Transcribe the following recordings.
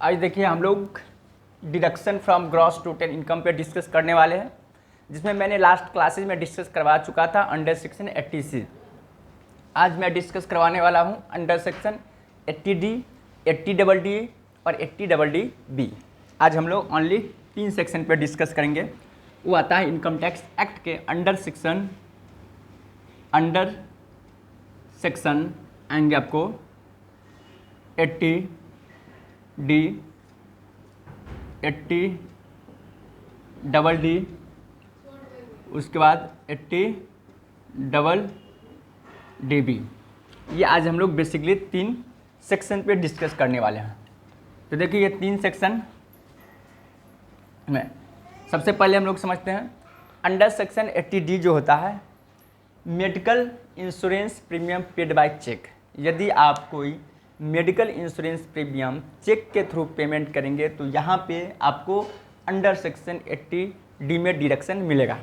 आज देखिए हम लोग deduction from gross total income पे डिस्कस करने वाले हैं, जिसमें मैंने लास्ट क्लासेज में डिस्कस करवा चुका था अंडर सेक्शन 80C। आज मैं डिस्कस करवाने वाला हूं अंडर सेक्शन 80D, 80DD और 80DD-B। आज हम लोग ओनली 3 सेक्शन पे डिस्कस करेंगे। वो आता है इनकम टैक्स एक्ट के अंडर सेक्शन आएंगे आपको 80D, 80DD, उसके बाद 80DD-B। ये आज हम लोग बेसिकली 3 सेक्शन पे डिस्कस करने वाले हैं। तो देखिए ये 3 सेक्शन में सबसे पहले हम लोग समझते हैं अंडर सेक्शन 80D जो होता है medical insurance premium paid by cheque. यदि आप कोई मेडिकल इंश्योरेंस प्रीमियम चेक के थ्रू पेमेंट करेंगे तो यहाँ पे आपको अंडर सेक्शन 80D में डिडक्शन मिलेगा।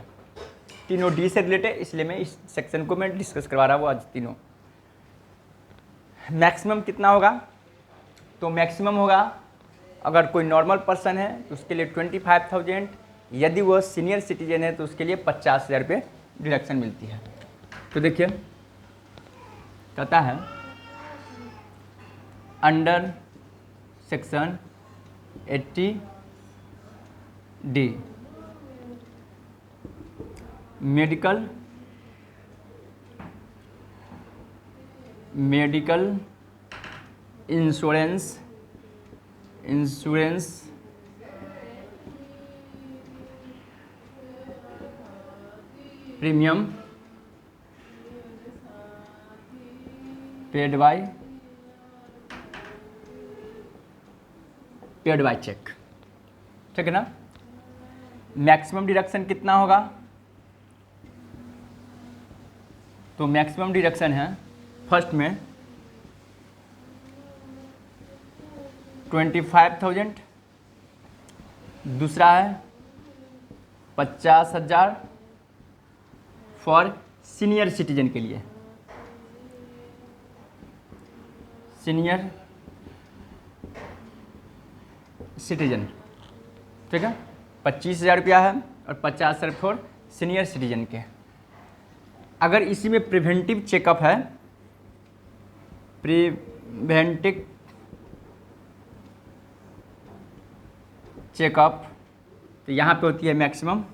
तीनों डी से रिलेटेड, इसलिए मैं इस सेक्शन को मैं डिस्कस करवा रहा हूँ आज तीनों। मैक्सिमम कितना होगा? तो मैक्सिमम होगा अगर कोई नॉर्मल पर्सन है तो उसके लिए 25,000, यदि वो सीनियर सिटीजन है तो उसके लिए 50,000 रुपये डिडक्शन मिलती है। तो देखिए कहता है under section 80D medical insurance premium paid by cheque, ठीक है ना। मैक्सिमम डिडक्शन कितना होगा? तो मैक्सिमम डिडक्शन है फर्स्ट में 25,000, दूसरा है 50,000 फॉर सीनियर सिटीजन के लिए, सीनियर सिटीजन, ठीक है। 25,000 रुपया है और 50,000 फॉर सीनियर सिटीजन के। अगर इसी में प्रिवेंटिव चेकअप है, प्रिवेंटिव चेकअप, तो यहाँ पे होती है मैक्सिमम,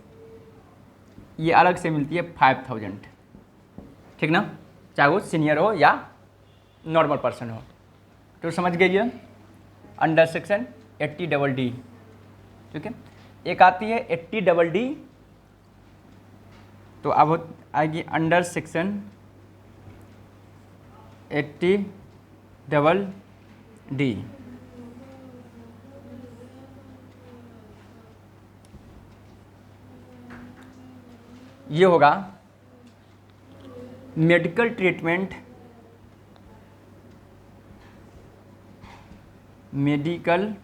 ये अलग से मिलती है 5,000, ठीक ना, चाहे वो सीनियर हो या नॉर्मल पर्सन हो। तो समझ गए ये अंडर सेक्शन 80DD, ठीक है। एक आती है 80DD, तो अब आएगी अंडर सेक्शन 80DD। ये होगा medical treatment, medical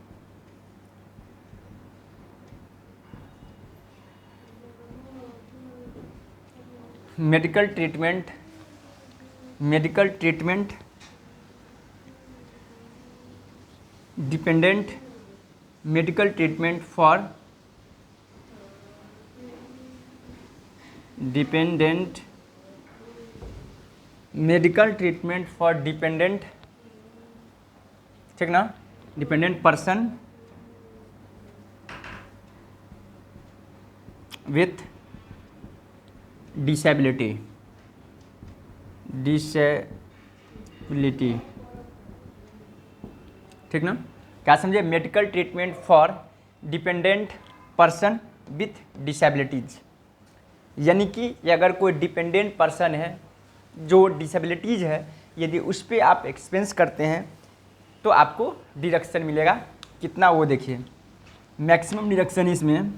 treatment dependent medical treatment for dependent dependent, ठीक ना, डिपेंडेंट पर्सन विथ डिसेबिलिटी, ठीक ना। क्या समझे? Medical treatment for dependent person with disabilities, यानी कि अगर कोई डिपेंडेंट पर्सन है जो डिसेबिलिटीज है, यदि उस पर आप एक्सपेंस करते हैं तो आपको डिडक्शन मिलेगा। कितना वो देखिए, मैक्सिमम डिडक्शन इसमें,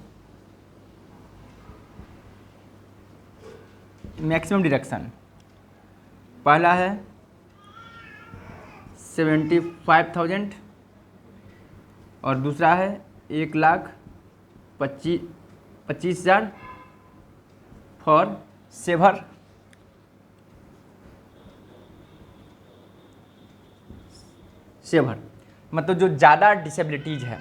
मैक्सिमम डिडक्शन पहला है 75,000 और दूसरा है 1,25,000 फॉर सेवर मतलब जो ज़्यादा डिसेबिलिटीज़ है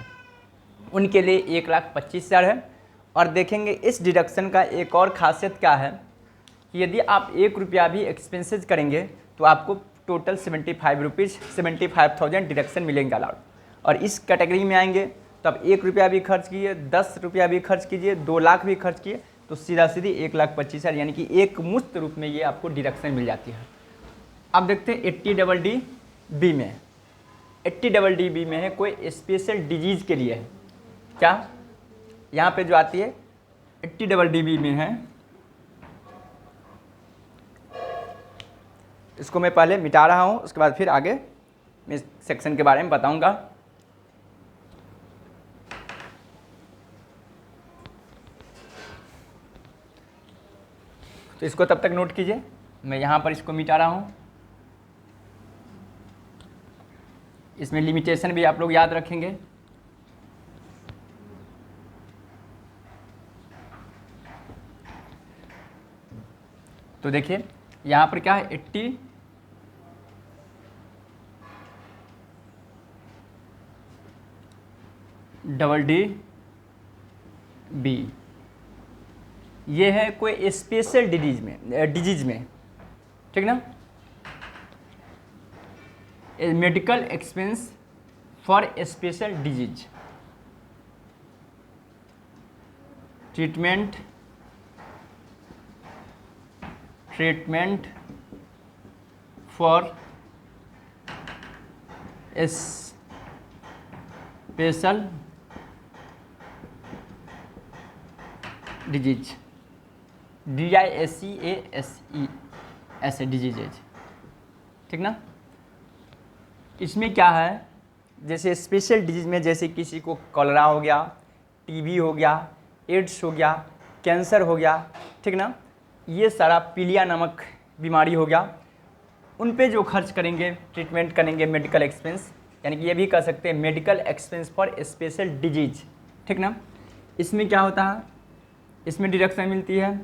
उनके लिए 1,25,000 है। और देखेंगे इस डिडक्शन का एक और खासियत क्या है कि यदि आप 1 रुपया भी एक्सपेंसेस करेंगे तो आपको टोटल 75,000 डिडक्शन मिलेंगे अलाउड। और इस कैटेगरी में आएंगे तो आप 1 रुपया भी खर्च कीजिए, 10 रुपया भी खर्च कीजिए, 2 लाख भी खर्च किए तो सीधा सीधी 1,25,000 यानी कि एक मुश्त रूप में ये आपको डिडक्शन मिल जाती है। अब देखते हैं 80DD में। 80DD में है कोई स्पेशल डिजीज़ के लिए है क्या, यहाँ पे जो आती है 80DD में है, इसको मैं पहले मिटा रहा हूँ, उसके बाद फिर आगे मैं इस सेक्शन के बारे में बताऊँगा। तो इसको तब तक नोट कीजिए, मैं यहाँ पर इसको मिटा रहा हूँ। इसमें लिमिटेशन भी आप लोग याद रखेंगे। तो देखिए यहाँ पर क्या है 80DD ये है कोई स्पेशल डिजीज में, ठीक ना, medical expense for special disease, treatment for special disease, DISEASE diseases, ठीक ना। इसमें क्या है, जैसे स्पेशल डिजीज में जैसे किसी को कॉलरा हो गया, टीबी हो गया, एड्स हो गया, कैंसर हो गया, ठीक ना, ये सारा पीलिया नामक बीमारी हो गया, उन पे जो खर्च करेंगे, ट्रीटमेंट करेंगे, मेडिकल एक्सपेंस, यानी कि ये भी कह सकते हैं medical expense for special disease, ठीक ना। इसमें क्या होता है, इसमें डिडक्शन मिलती है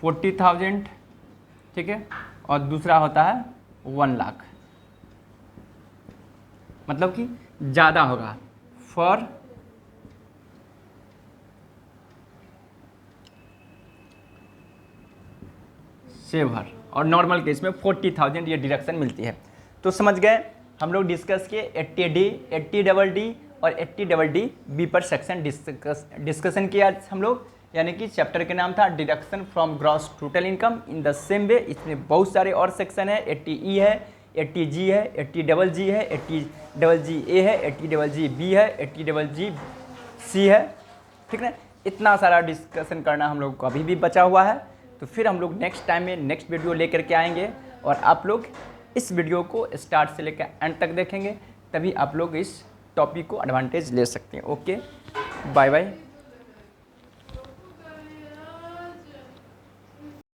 40,000, ठीक है, और दूसरा होता है 1 लाख, मतलब कि ज़्यादा होगा फॉर सेवर, और नॉर्मल केस में 40,000 ये डिडक्शन मिलती है। तो समझ गए, हम लोग डिस्कस किए 80D, 80DD और 80DD पर सेक्शन डिस्कशन किया हम लोग, यानी कि चैप्टर के नाम था deduction from gross total income. In the same way इसमें बहुत सारे और सेक्शन है, 80E है, 80G है, 80GG है, 80GGA है, 80GGB है, 80GGC है, ठीक है। इतना सारा डिस्कशन करना हम लोग को अभी भी बचा हुआ है। तो फिर हम लोग नेक्स्ट टाइम में नेक्स्ट वीडियो लेकर के आएंगे और आप लोग इस वीडियो को स्टार्ट से लेकर एंड तक देखेंगे, तभी आप लोग इस टॉपिक को एडवांटेज ले सकते हैं। Okay, bye bye.